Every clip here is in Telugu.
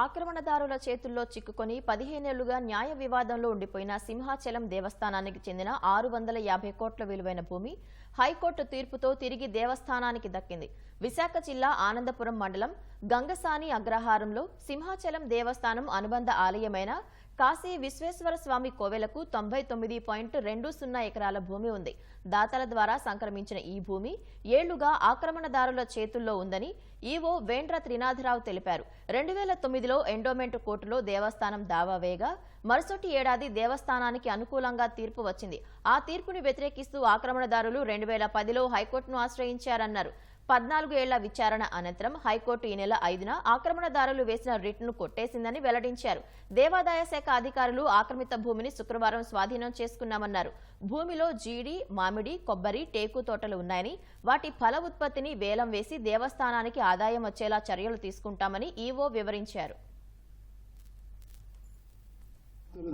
ఆక్రమణదారుల చేతుల్లో చిక్కుకొని 15 ఏళ్లుగా న్యాయ వివాదంలో ఉండిపోయిన సింహాచలం దేవస్థానానికి చెందిన 650 కోట్ల విలువైన భూమి హైకోర్టు తీర్పుతో తిరిగి దేవస్థానానికి దక్కింది. విశాఖ జిల్లా ఆనందపురం మండలం గంగసాని అగ్రహారంలో సింహాచలం దేవస్థానం అనుబంధ ఆలయమైన కాశీ విశ్వేశ్వర స్వామి కోవెలకు 99.20 ఎకరాల భూమి ఉంది. దాతల ద్వారా సంక్రమించిన ఈ భూమి ఏళ్లుగా ఆక్రమణదారుల చేతుల్లో ఉందని ఈవో వేండ్ర త్రినాథరావు తెలిపారు. 2009లో ఎండోమెంట్ కోర్టులో దేవస్థానం దావా వేయగా మరుసటి ఏడాది దేవస్థానానికి అనుకూలంగా తీర్పు వచ్చింది. ఆ తీర్పుని వ్యతిరేకిస్తూ ఆక్రమణదారులు 2010లో హైకోర్టును ఆశ్రయించారన్నారు. 14 ఏళ్ల విచారణ అనంతరం హైకోర్టు ఈ నెల 5న ఆక్రమణదారులు వేసిన రిట్ను కొట్టేసిందని వెల్లడించారు. దేవాదాయ శాఖ అధికారులు ఆక్రమిత భూమిని శుక్రవారం స్వాధీనం చేసుకున్నామన్నారు. భూమిలో జీడి, మామిడి, కొబ్బరి, టేకు తోటలు ఉన్నాయని, వాటి ఫల ఉత్పత్తిని వేలం వేసి దేవస్థానానికి ఆదాయం వచ్చేలా చర్యలు తీసుకుంటామని ఈవో వివరించారు.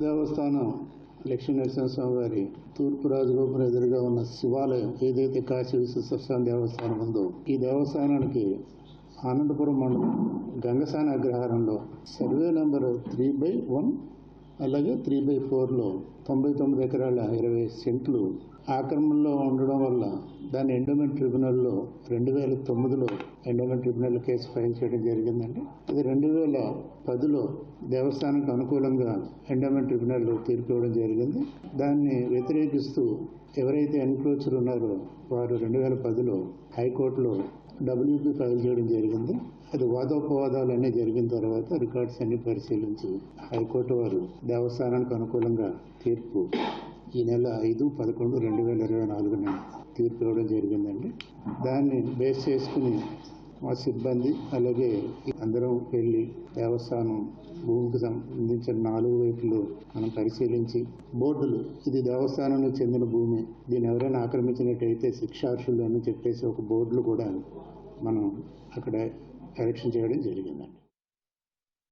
దేవస్థానం లక్ష్మీనరసింహస్వామి వారి తూర్పు రాజగోపురం ఎదురుగా ఉన్న శివాలయం ఏదైతే కాశీ విశ్వేశ్వర దేవస్థానం ఉందో, ఈ దేవస్థానానికి ఆనందపురం మండలం గంగసాని అగ్రహారంలో సర్వే నెంబర్ 3/1 అలాగే 3/4లో 99 ఎకరాల 20 సెంట్లు ఆక్రమణలో ఉండడం వల్ల దాన్ని ఎండోమెంట్ ట్రిబ్యునల్లో 2009లో ఎండోమెంట్ ట్రిబ్యునల్ కేసు ఫైల్ చేయడం జరిగిందండి. ఇది 2010లో దేవస్థానానికి అనుకూలంగా ఎండోమెంట్ ట్రిబ్యునల్ తీర్పు ఇవ్వడం జరిగింది. దాన్ని వ్యతిరేకిస్తూ ఎవరైతే ఎన్క్రోచర్ ఉన్నారో వారు 2010లో హైకోర్టులో WP ఫైల్ చేయడం జరిగింది. అది వాదోపవాదాలు అన్నీ జరిగిన తర్వాత రికార్డ్స్ అన్ని పరిశీలించి హైకోర్టు వారు దేవస్థానానికి అనుకూలంగా తీర్పు ఈ నెల 5/11/2024 తీర్పు ఇవ్వడం జరిగిందండి. దాన్ని బేస్ చేసుకుని మా సిబ్బంది అలాగే అందరం వెళ్ళి దేవస్థానం భూమికి సంబంధించిన 4 వైపులు మనం పరిశీలించి బోర్డులు, ఇది దేవస్థానానికి చెందిన భూమి, దీన్ని ఎవరైనా ఆక్రమించినట్టయితే శిక్షార్హులు అని చెప్పేసి ఒక బోర్డులు కూడా మనం అక్కడ ఎలక్షన్ చేయడం జరిగిందండి.